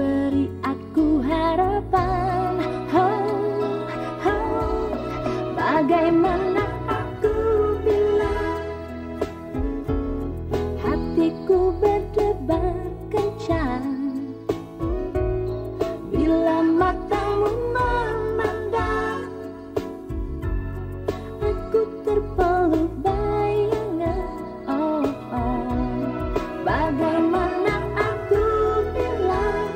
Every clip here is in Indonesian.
beri aku harapan. Oh, oh, bagaimana aku bilang, hatiku berdebar kencang bila matamu memandang. Aku terpeluk bayangan. Oh, oh, bagaimana aku bilang,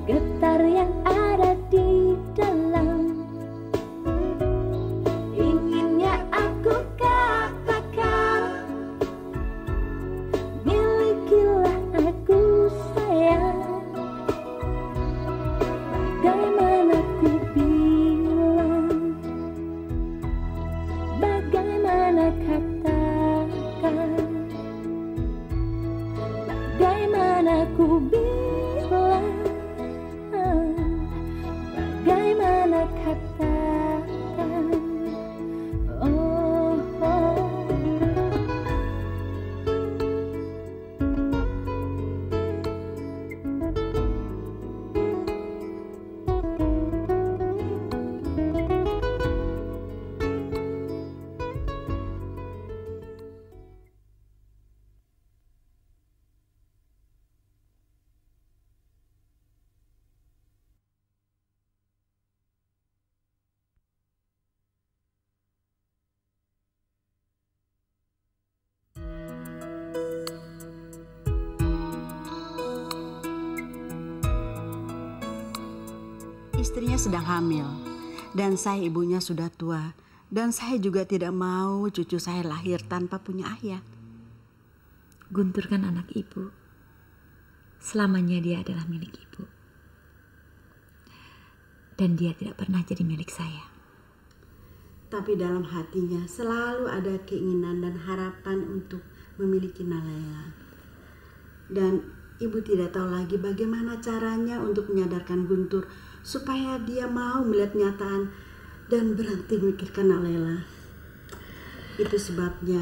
getar yang ada di dalam. Inginnya aku katakan, milikilah aku sayang. Bagaimana ku bilang, bagaimana katakan, bagaimana ku bilang, bagaimana katakan. Oh, oh. Istrinya sedang hamil dan saya ibunya sudah tua, dan saya juga tidak mau cucu saya lahir tanpa punya ayah. Guntur kan anak ibu. Selamanya dia adalah milik ibu. Dan dia tidak pernah jadi milik saya. Tapi dalam hatinya selalu ada keinginan dan harapan untuk memiliki Nalela. Dan ibu tidak tahu lagi bagaimana caranya untuk menyadarkan Guntur supaya dia mau melihat kenyataan dan berhenti memikirkan Nalela. Itu sebabnya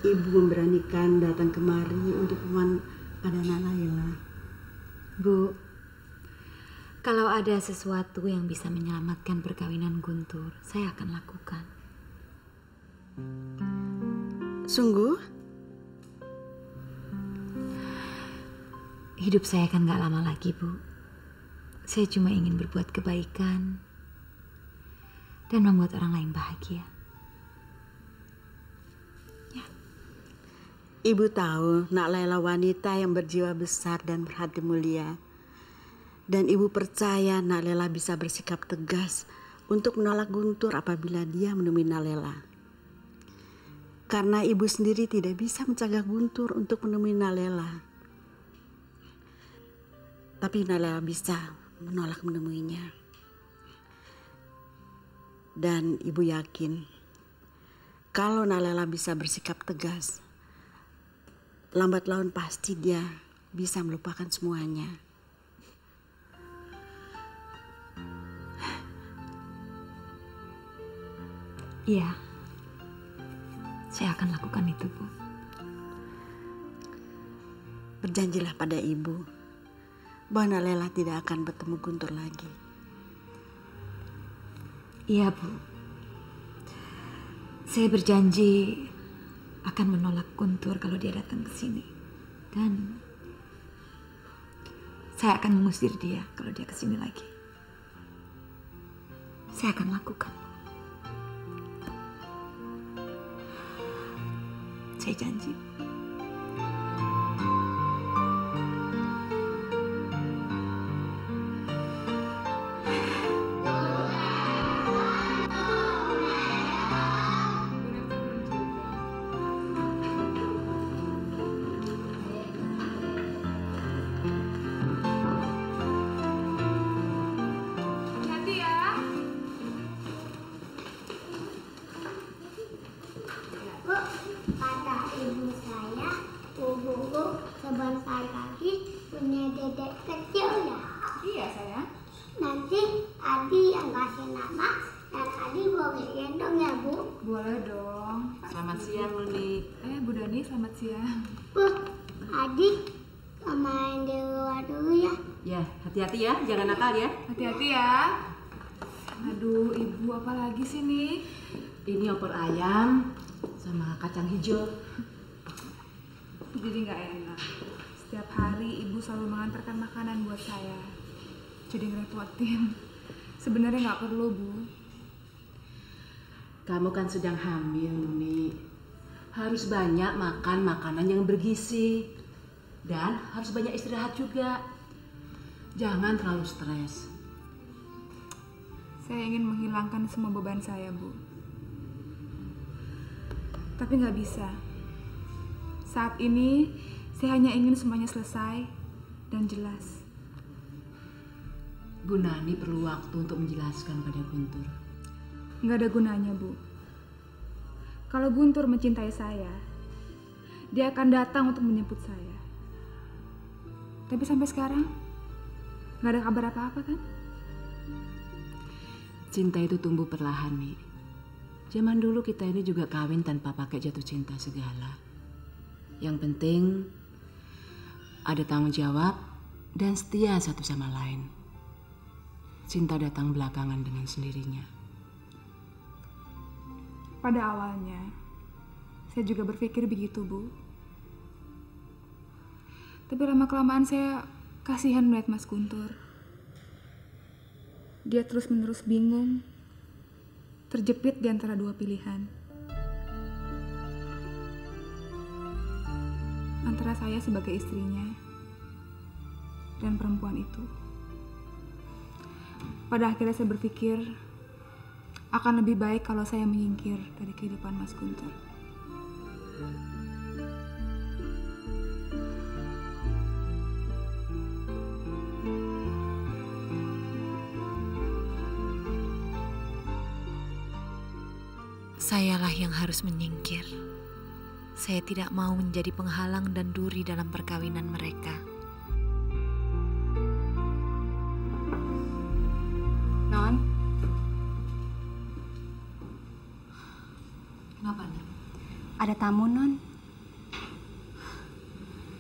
ibu memberanikan datang kemari untuk memohon pada Nalela. Bu, kalau ada sesuatu yang bisa menyelamatkan perkawinan Guntur, saya akan lakukan. Sungguh? Hidup saya kan gak lama lagi, Bu. Saya cuma ingin berbuat kebaikan dan membuat orang lain bahagia. Ya. Ibu tahu Nalela wanita yang berjiwa besar dan berhati mulia. Dan ibu percaya Nalela bisa bersikap tegas untuk menolak Guntur apabila dia menemui Nalela. Karena ibu sendiri tidak bisa mencegah Guntur untuk menemui Nalela. Tapi Nalela bisa menolak menemuinya. Dan ibu yakin kalau Nalela bisa bersikap tegas, lambat laun pasti dia bisa melupakan semuanya. Iya, saya akan lakukan itu, Bu. Berjanjilah pada ibu bahwa Nalela tidak akan bertemu Guntur lagi. Iya, Bu. Saya berjanji akan menolak Guntur kalau dia datang ke sini. Dan saya akan mengusir dia kalau dia ke sini lagi. Saya akan lakukan. Saya janji. Sebentar lagi punya dedek kecil ya. Iya sayang. Nanti Adi yang kasih nama dan Adi boleh gendong ya Bu? Boleh dong. Selamat siang Luli. Bu Dani selamat siang. Bu, Adi main di luar dulu ya. Ya, hati-hati ya, jangan nakal ya. Hati-hati ya. Aduh, ibu apa lagi sih nih? Ini opor ayam sama kacang hijau. Jadi nggak enak. Setiap hari ibu selalu mengantarkan makanan buat saya. Jadi ngerepotin. Sebenarnya nggak perlu, Bu. Kamu kan sedang hamil, Nuni. Harus banyak makan makanan yang bergizi. Dan harus banyak istirahat juga. Jangan terlalu stres. Saya ingin menghilangkan semua beban saya, Bu. Tapi nggak bisa. Saat ini, saya hanya ingin semuanya selesai dan jelas. Bu Nani perlu waktu untuk menjelaskan pada Guntur. Nggak ada gunanya, Bu. Kalau Guntur mencintai saya, dia akan datang untuk menjemput saya. Tapi sampai sekarang, nggak ada kabar apa-apa kan? Cinta itu tumbuh perlahan, nih. Zaman dulu kita ini juga kawin tanpa pakai jatuh cinta segala. Yang penting ada tanggung jawab dan setia satu sama lain. Cinta datang belakangan dengan sendirinya. Pada awalnya, saya juga berpikir begitu, Bu. Tapi lama-kelamaan saya kasihan melihat Mas Guntur. Dia terus-menerus bingung, terjepit di antara dua pilihan. Antara saya sebagai istrinya dan perempuan itu. Pada akhirnya saya berpikir akan lebih baik kalau saya menyingkir dari kehidupan Mas Guntur. Sayalah yang harus menyingkir. Saya tidak mau menjadi penghalang dan duri dalam perkawinan mereka. Non, Kenapa, Non? ada tamu, Non.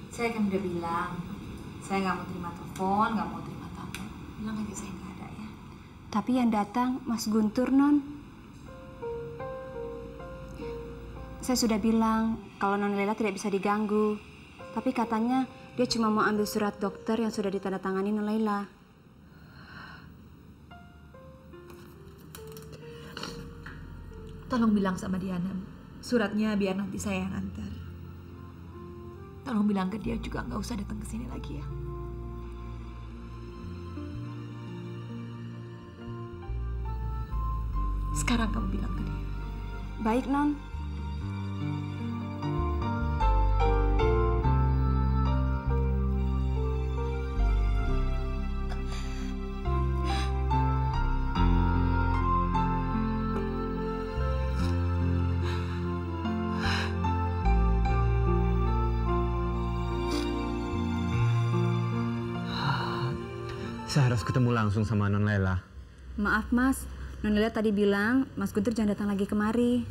Saya kan udah bilang, saya nggak mau terima telepon, nggak mau terima tamu. Bilang aja saya nggak ada ya. Tapi yang datang Mas Guntur, Non. Saya sudah bilang kalau Non Lela tidak bisa diganggu. Tapi katanya dia cuma mau ambil surat dokter yang sudah ditandatangani Non Lela. Tolong bilang sama Diana, suratnya biar nanti saya yang antar. Tolong bilang ke dia juga nggak usah datang ke sini lagi ya. Sekarang kamu bilang ke dia. Baik, Non. Saya harus ketemu langsung sama Non Lela. Maaf, Mas. Non Lela tadi bilang Mas Guntur jangan datang lagi kemari.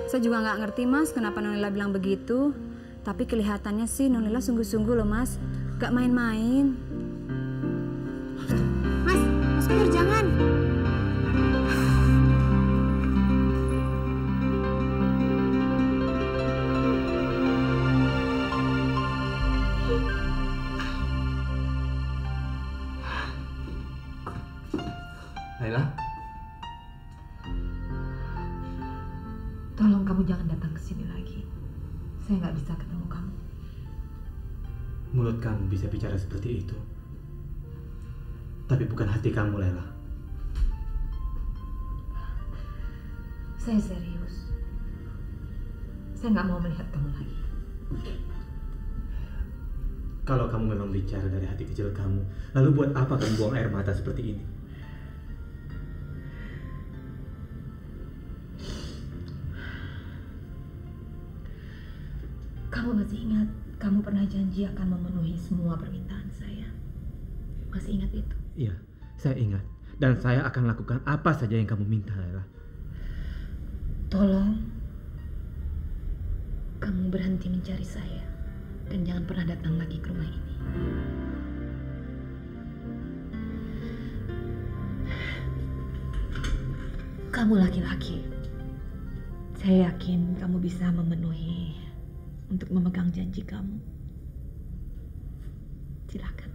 Saya juga nggak ngerti, Mas, kenapa Non Lela bilang begitu. Tapi kelihatannya sih Non Lela sungguh-sungguh loh, Mas. Gak main-main. Mas Guntur jangan. Lela? Tolong kamu jangan datang ke sini lagi. Saya nggak bisa ketemu kamu. Mulut kamu bisa bicara seperti itu. Tapi bukan hati kamu, Lela. Saya serius. Saya nggak mau melihat kamu lagi. Kalau kamu memang bicara dari hati kecil kamu, lalu buat apa kamu buang air mata seperti ini? Kamu masih ingat, kamu pernah janji akan memenuhi semua permintaan saya. Masih ingat itu? Iya, saya ingat. Dan saya akan lakukan apa saja yang kamu minta, Lela. Tolong, kamu berhenti mencari saya. Dan jangan pernah datang lagi ke rumah ini. Kamu laki-laki. Saya yakin kamu bisa memenuhi untuk memegang janji kamu. Silakan.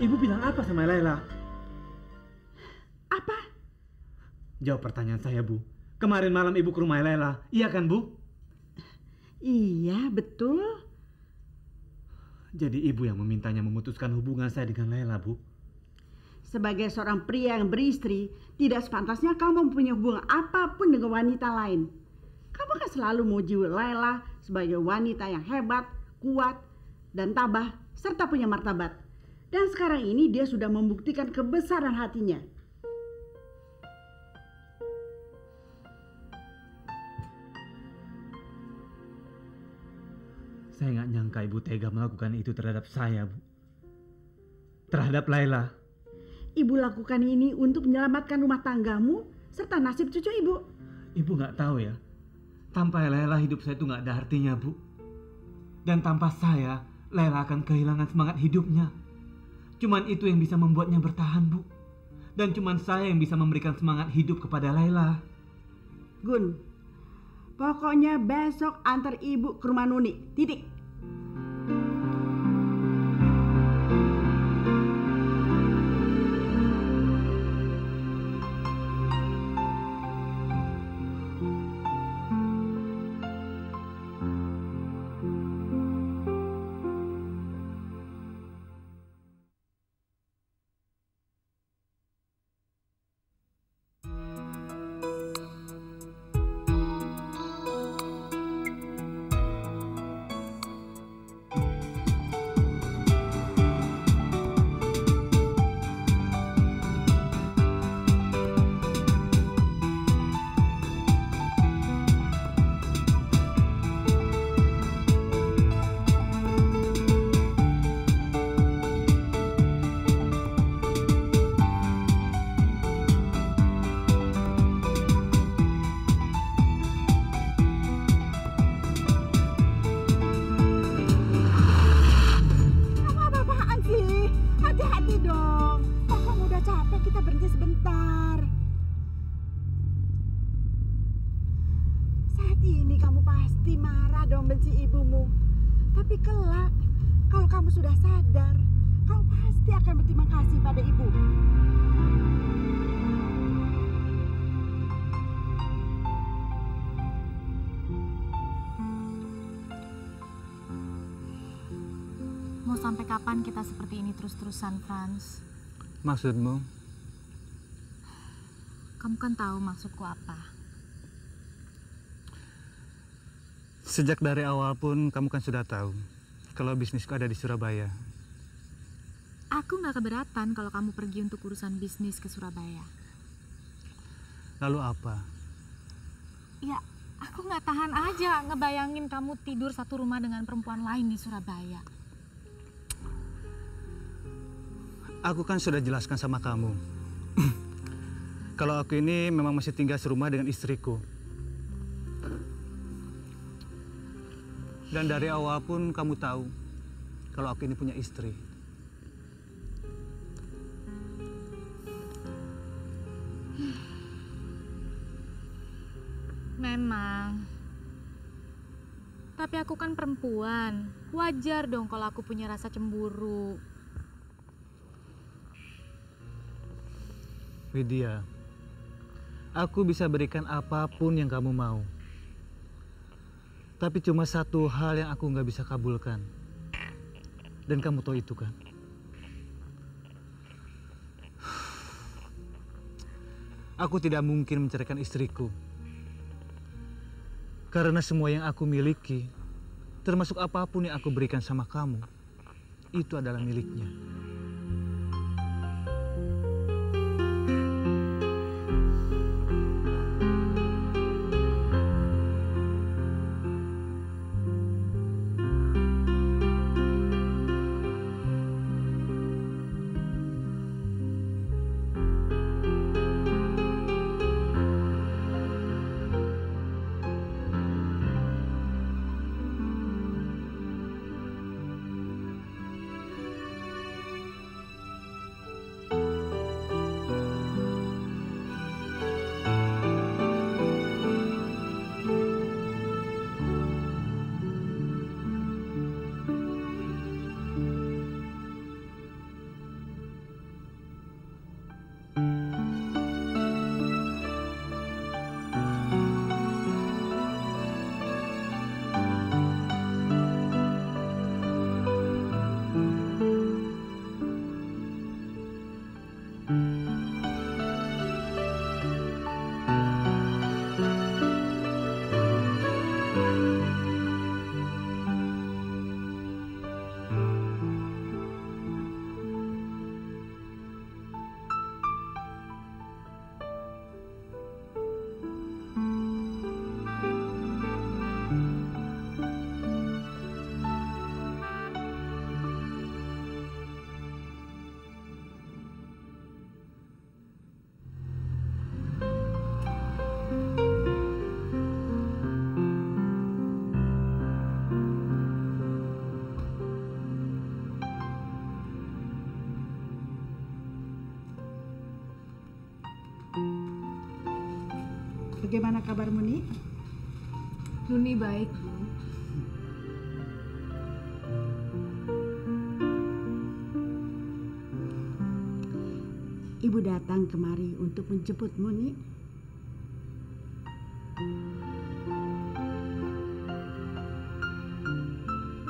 Ibu bilang apa sama Laila? Apa? Jawab pertanyaan saya, Bu. Kemarin malam ibu ke rumah Laila, iya kan, Bu? Iya, betul. Jadi ibu yang memintanya memutuskan hubungan saya dengan Laila, Bu? Sebagai seorang pria yang beristri, tidak sepantasnya kamu mempunyai hubungan apapun dengan wanita lain. Kamu kan selalu memuji Laila sebagai wanita yang hebat, kuat, dan tabah, serta punya martabat. Dan sekarang ini dia sudah membuktikan kebesaran hatinya. Saya nggak nyangka ibu tega melakukan itu terhadap saya, Bu. Terhadap Laila. Ibu lakukan ini untuk menyelamatkan rumah tanggamu serta nasib cucu ibu. Ibu nggak tahu ya, tanpa Laila hidup saya itu nggak ada artinya, Bu. Dan tanpa saya, Laila akan kehilangan semangat hidupnya. Cuman itu yang bisa membuatnya bertahan, Bu. Dan cuman saya yang bisa memberikan semangat hidup kepada Laila. Gun, pokoknya besok antar ibu ke rumah Nuni. Titik. Tapi kelak, kalau kamu sudah sadar, kamu pasti akan berterima kasih pada ibu. Mau sampai kapan kita seperti ini terus-terusan, Franz? Maksudmu? Kamu kan tahu maksudku apa. Sejak dari awal pun kamu kan sudah tahu kalau bisnisku ada di Surabaya. Aku nggak keberatan kalau kamu pergi untuk urusan bisnis ke Surabaya. Lalu apa? Ya, aku nggak tahan aja ngebayangin kamu tidur satu rumah dengan perempuan lain di Surabaya. Aku kan sudah jelaskan sama kamu. Kalau aku ini memang masih tinggal serumah dengan istriku. Dan dari awal pun kamu tahu kalau aku ini punya istri. Memang. Tapi aku kan perempuan. Wajar dong kalau aku punya rasa cemburu. Widya, aku bisa berikan apapun yang kamu mau. Tapi cuma satu hal yang aku nggak bisa kabulkan. Dan kamu tahu itu kan? Aku tidak mungkin menceraikan istriku. Karena semua yang aku miliki, termasuk apapun yang aku berikan sama kamu, itu adalah miliknya. Bagaimana kabarmu, Ni? Nuni baik, Bu. Ibu datang kemari untuk menjemputmu, Ni.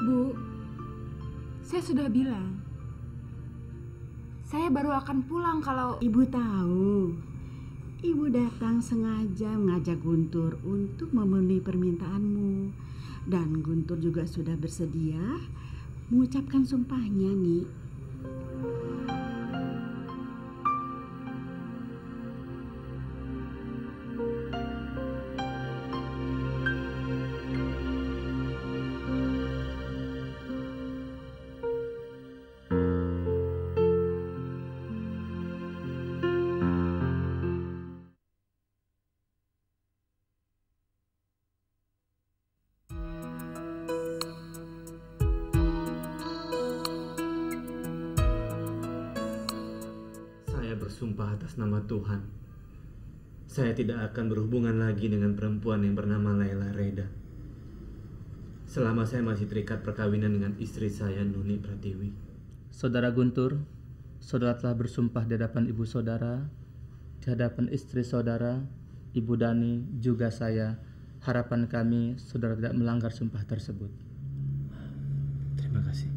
Bu, saya sudah bilang, saya baru akan pulang kalau... Ibu tahu. Ibu datang sengaja mengajak Guntur untuk memenuhi permintaanmu. Dan Guntur juga sudah bersedia mengucapkan sumpahnya, Ni. Bersumpah atas nama Tuhan, saya tidak akan berhubungan lagi dengan perempuan yang bernama Laila Reda selama saya masih terikat perkawinan dengan istri saya, Nuni Pratiwi. Saudara Guntur, saudara telah bersumpah di hadapan ibu saudara, di hadapan istri saudara, Ibu Dani, juga saya. Harapan kami, saudara tidak melanggar sumpah tersebut. Terima kasih.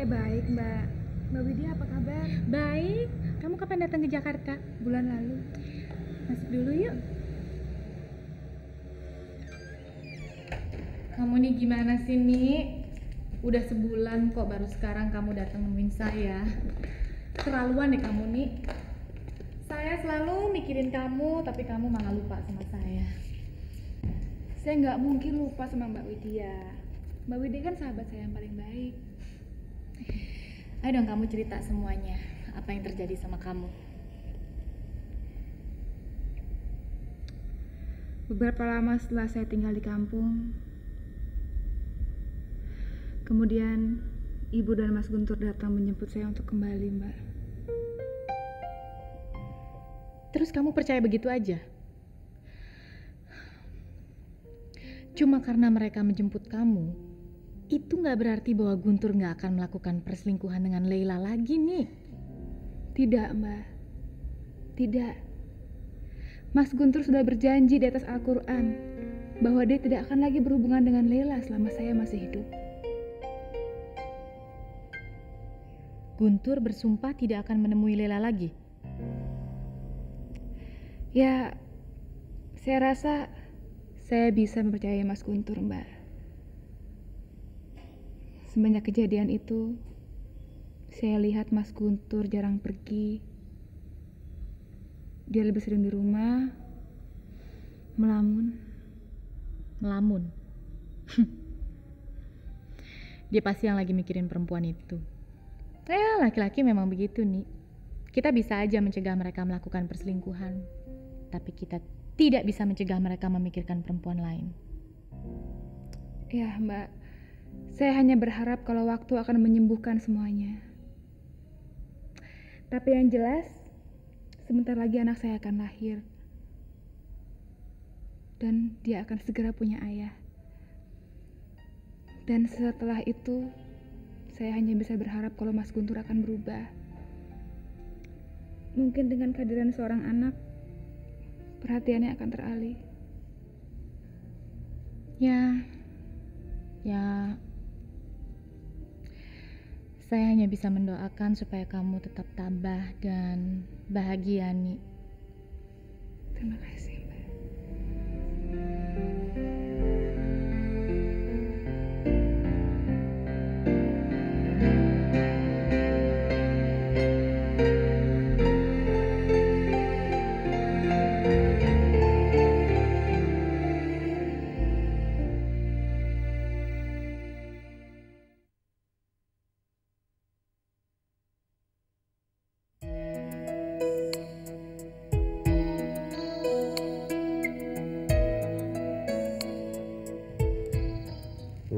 Saya baik, Mbak. Mbak Widya apa kabar? Baik. Kamu kapan datang ke Jakarta? Bulan lalu. Masuk dulu yuk. Kamu nih gimana sih, Nik? Udah sebulan kok baru sekarang kamu datang nemuin saya. Keterlaluan deh kamu, Nik. Saya selalu mikirin kamu, tapi kamu malah lupa sama saya. Saya nggak mungkin lupa sama Mbak Widya. Mbak Widya kan sahabat saya yang paling baik. Ayo dong kamu cerita semuanya. Apa yang terjadi sama kamu? Beberapa lama setelah saya tinggal di kampung, kemudian Ibu dan Mas Guntur datang menjemput saya untuk kembali, Mbak. Terus kamu percaya begitu aja? Cuma karena mereka menjemput kamu, itu nggak berarti bahwa Guntur nggak akan melakukan perselingkuhan dengan Leila lagi nih. Tidak, Mbak. Tidak. Mas Guntur sudah berjanji di atas Al-Quran bahwa dia tidak akan lagi berhubungan dengan Leila selama saya masih hidup. Guntur bersumpah tidak akan menemui Leila lagi? Ya, saya rasa saya bisa mempercayai Mas Guntur, Mbak. Semenjak kejadian itu, saya lihat Mas Guntur jarang pergi. Dia lebih sering di rumah, melamun. Melamun? Dia pasti yang lagi mikirin perempuan itu. Laki-laki memang begitu, nih. Kita bisa aja mencegah mereka melakukan perselingkuhan, tapi kita tidak bisa mencegah mereka memikirkan perempuan lain. Ya, Mbak. Saya hanya berharap kalau waktu akan menyembuhkan semuanya. Tapi yang jelas, sebentar lagi anak saya akan lahir. Dan dia akan segera punya ayah. Dan setelah itu, saya hanya bisa berharap kalau Mas Guntur akan berubah. Mungkin dengan kehadiran seorang anak, perhatiannya akan teralih. Ya, saya hanya bisa mendoakan supaya kamu tetap tabah dan bahagia, nih. Terima kasih, Mbak.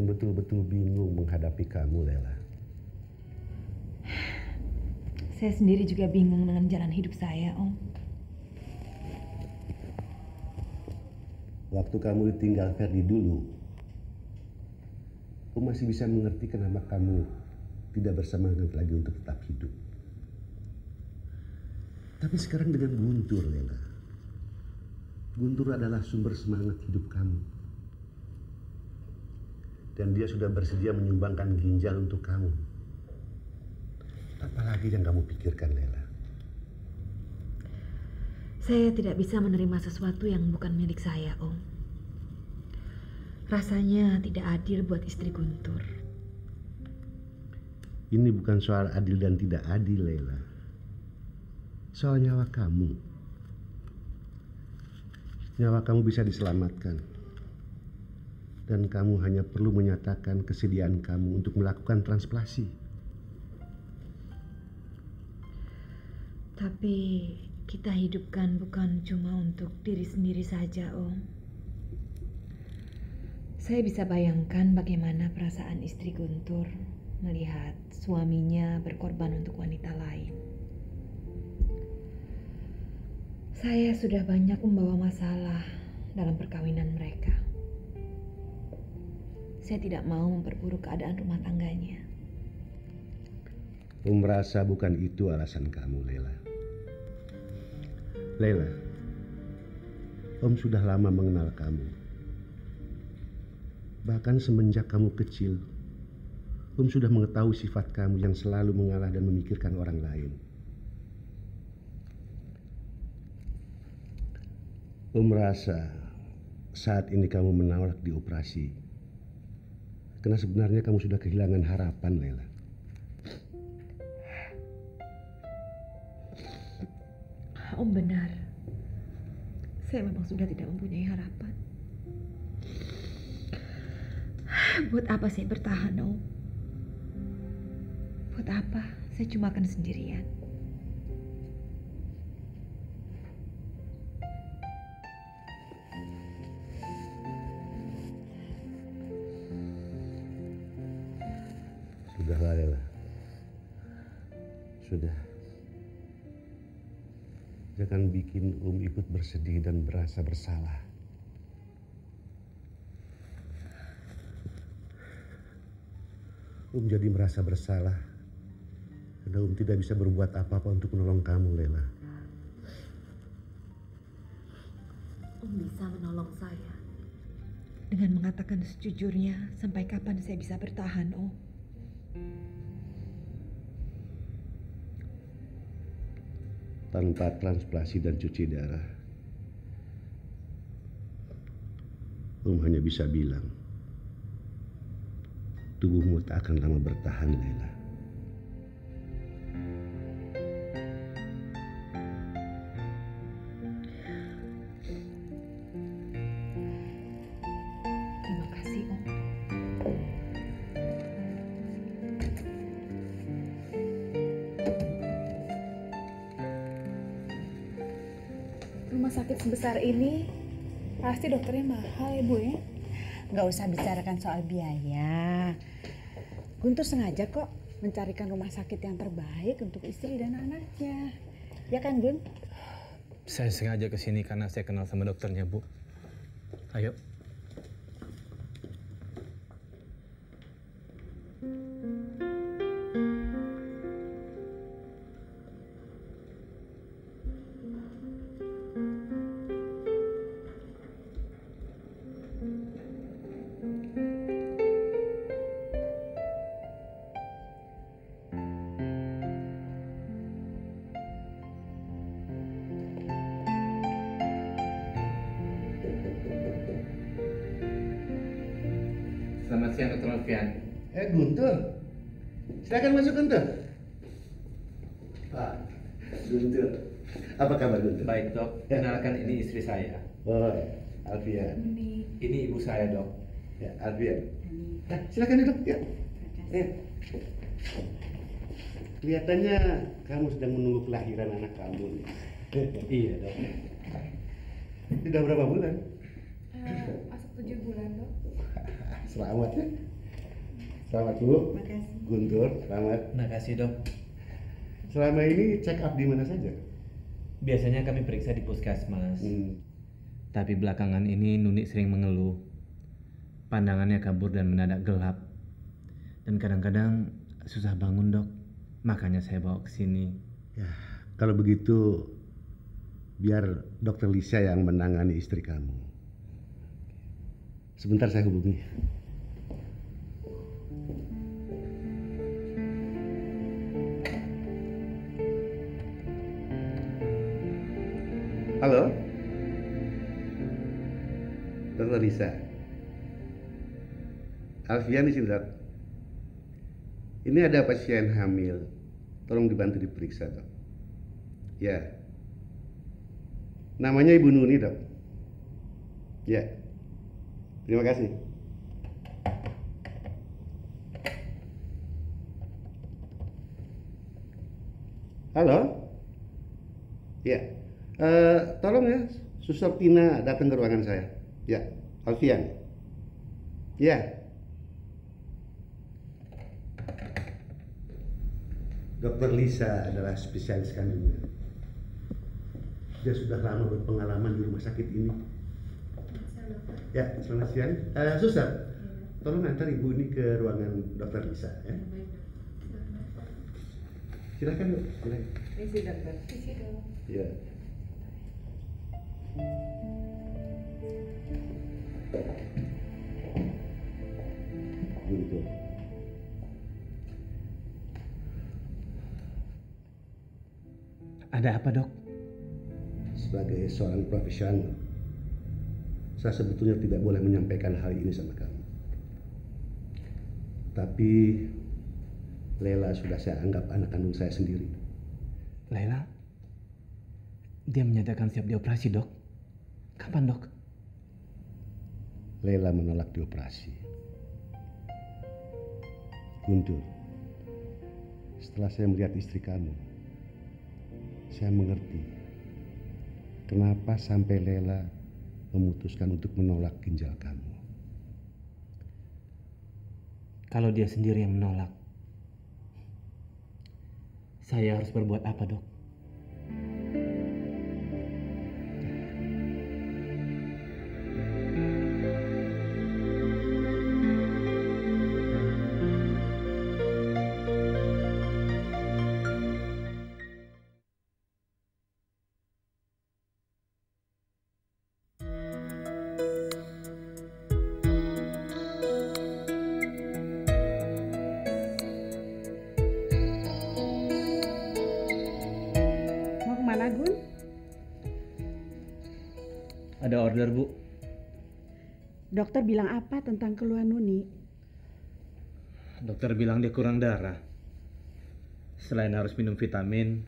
Betul-betul bingung menghadapi kamu, Lela. Saya sendiri juga bingung dengan jalan hidup saya, Om. Waktu kamu ditinggal Ferdi dulu, aku masih bisa mengerti kenapa kamu tidak bersemangat lagi untuk tetap hidup. Tapi sekarang dengan Guntur, Lela. Guntur adalah sumber semangat hidup kamu. Dan dia sudah bersedia menyumbangkan ginjal untuk kamu. Apalagi yang kamu pikirkan, Lela? Saya tidak bisa menerima sesuatu yang bukan milik saya, Om. Rasanya tidak adil buat istri Guntur. Ini bukan soal adil dan tidak adil, Lela. Soal nyawa kamu. Nyawa kamu bisa diselamatkan. Dan kamu hanya perlu menyatakan kesediaan kamu untuk melakukan transplantasi. Tapi kita hidupkan bukan cuma untuk diri sendiri saja, Om. Saya bisa bayangkan bagaimana perasaan istri Guntur melihat suaminya berkorban untuk wanita lain. Saya sudah banyak membawa masalah dalam perkawinan mereka. Saya tidak mau memperburuk keadaan rumah tangganya. Om merasa bukan itu alasan kamu, Lela. Lela, Om sudah lama mengenal kamu. Bahkan semenjak kamu kecil, sudah mengetahui sifat kamu yang selalu mengalah dan memikirkan orang lain. Merasa saat ini kamu menolak dioperasi karena sebenarnya kamu sudah kehilangan harapan, Lela. Om benar. Saya memang sudah tidak mempunyai harapan. Buat apa saya bertahan, Om? Buat apa? Saya cuma akan sendirian. Sudahlah, Lela. Sudah. Jangan bikin ikut bersedih dan merasa bersalah. Jadi merasa bersalah karena tidak bisa berbuat apa-apa untuk menolong kamu, Lela. Bisa menolong saya dengan mengatakan sejujurnya sampai kapan saya bisa bertahan, Om. Tanpa transplantasi dan cuci darah, hanya bisa bilang tubuhmu tak akan lama bertahan, Lela. Terima kasih, Om. Rumah sakit sebesar ini pasti dokternya mahal ya, Bu ya? Nggak usah bicarakan soal biaya. Guntur sengaja kok mencarikan rumah sakit yang terbaik untuk istri dan anaknya. Ya kan, Gun? Saya sengaja kesini karena saya kenal sama dokternya, Bu. Ayo. Selamat siang, Dr. Alfian. Guntur. Silakan masuk, Guntur. Pak, Guntur. Apa kabar, Guntur? Baik, Dok. Kenalkan, ini istri saya. Oh, Alfian. Ini ibu saya, Dok. Ya, Alfian. Silakan duduk, ya. Kelihatannya kamu sedang menunggu kelahiran anak kamu. Iya, Dok. Sudah berapa bulan? Masuk 7 bulan, Dok. Selamat ya. Selamat, Bu. Makasih. Guntur, selamat. Makasih, Dok. Selama ini check up di mana saja? Biasanya kami periksa di puskesmas. Tapi belakangan ini Nuni sering mengeluh. Pandangannya kabur dan mendadak gelap. Dan kadang-kadang susah bangun, Dok. Makanya saya bawa ke sini. Ya, kalau begitu biar Dokter Lisa yang menangani istri kamu. Sebentar saya hubungi. Halo? Dokter Lisa. Alfian di sini, Dok. Ini ada pasien hamil. Tolong dibantu diperiksa, Dok. Ya. Namanya Ibu Nuni, Dok. Ya. Terima kasih. Halo? Ya. Tolong ya, Suster Tina datang ke ruangan saya. Ya, Alfian. Ya. Dokter Lisa adalah spesialis kandungan. Dia sudah lama berpengalaman di rumah sakit ini. Ya, selamat siang. Suster, tolong antar ibu ini ke ruangan Dokter Lisa. Ya. Silakan, Bu. Silakan. Misi, Dokter. Ya. Guntur. Ada apa, Dok? Sebagai seorang profesional, saya sebetulnya tidak boleh menyampaikan hal ini sama kamu. Tapi Lela sudah saya anggap anak kandung saya sendiri. Lela? Dia menyatakan siap dioperasi, Dok. Kapan, Dok? Lela menolak dioperasi. Guntur, setelah saya melihat istri kamu, saya mengerti kenapa sampai Lela memutuskan untuk menolak ginjal kamu. Kalau dia sendiri yang menolak, saya harus berbuat apa, Dok? Ada order, Bu. Dokter bilang apa tentang keluhan Nuni? Dokter bilang dia kurang darah. Selain harus minum vitamin,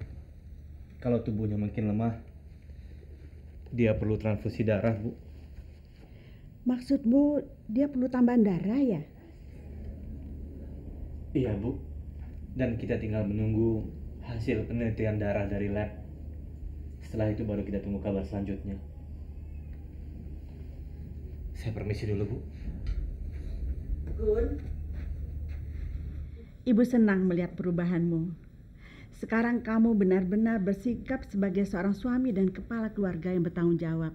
kalau tubuhnya makin lemah, dia perlu transfusi darah, Bu. Maksudmu dia perlu tambahan darah ya? Iya, Bu. Dan kita tinggal menunggu hasil penelitian darah dari lab. Setelah itu baru kita tunggu kabar selanjutnya. Saya permisi dulu, Bu. Gun, Ibu senang melihat perubahanmu. Sekarang kamu benar-benar bersikap sebagai seorang suami dan kepala keluarga yang bertanggung jawab.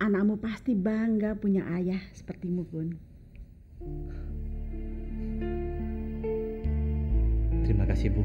Anakmu pasti bangga punya ayah sepertimu, Gun. Terima kasih, Bu.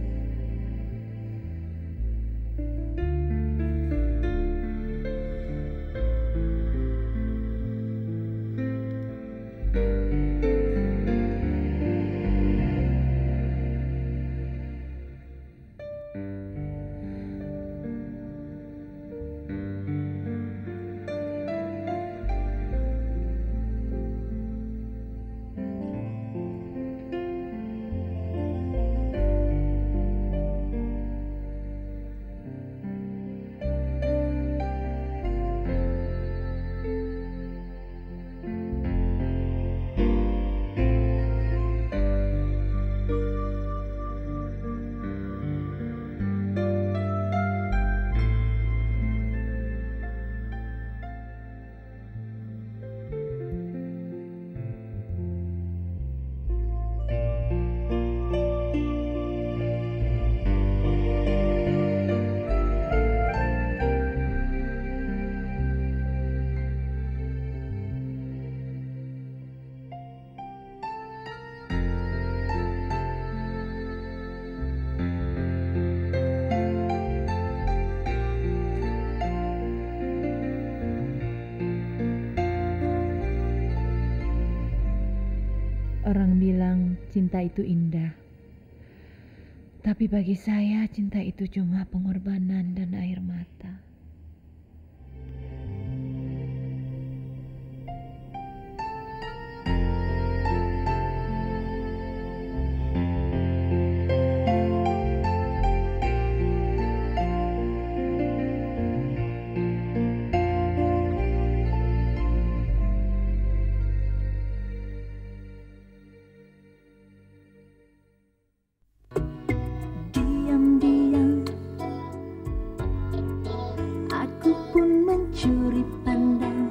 Orang bilang cinta itu indah. Tapi bagi saya cinta itu cuma pengorbanan dan air mata. Diam-diam aku pun mencuri pandang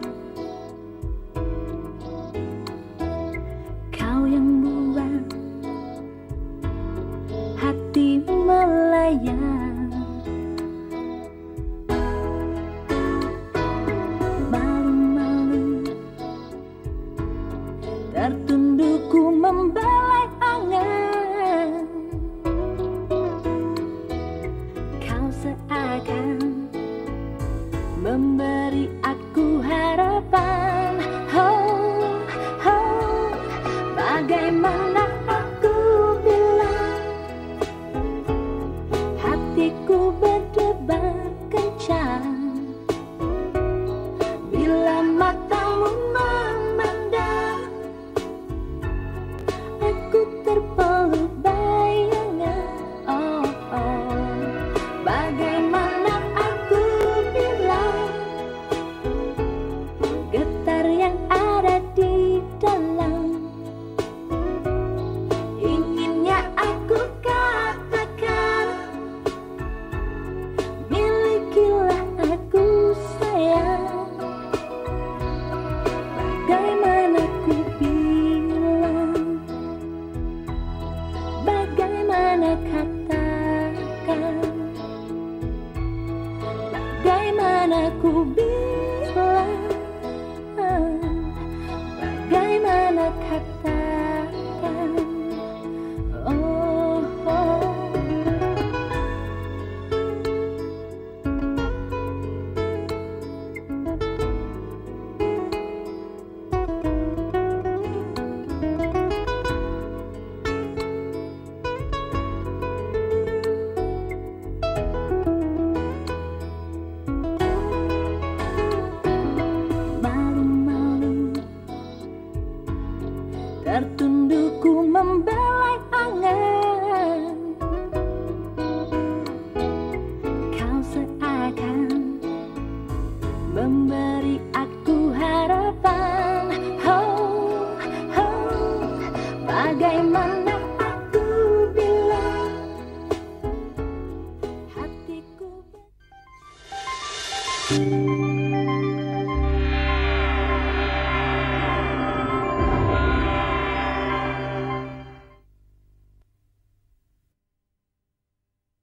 kau yang buat hati melayang. Malu-malu tertundukku membelai angan. Kau seakan memberi aku harapan. Oh, oh, bagaimana aku bilang hatiku berdebar. berdebar kencang bila matamu memandang. Aku terpeluk bayangan. Oh, oh. Bagaimana aku bilang getar yang ada di dalam. Inginnya aku katakan, milikilah aku sayang. Bagaimana ku bilang, bagaimana katakan, bagaimana ku bilang, bagaimana katakan. Oh, oh. Malu-malu tertundukku membelai angan. Kau seakan memberi aku harapan. Oh, oh. Bagaimana aku bilang hatiku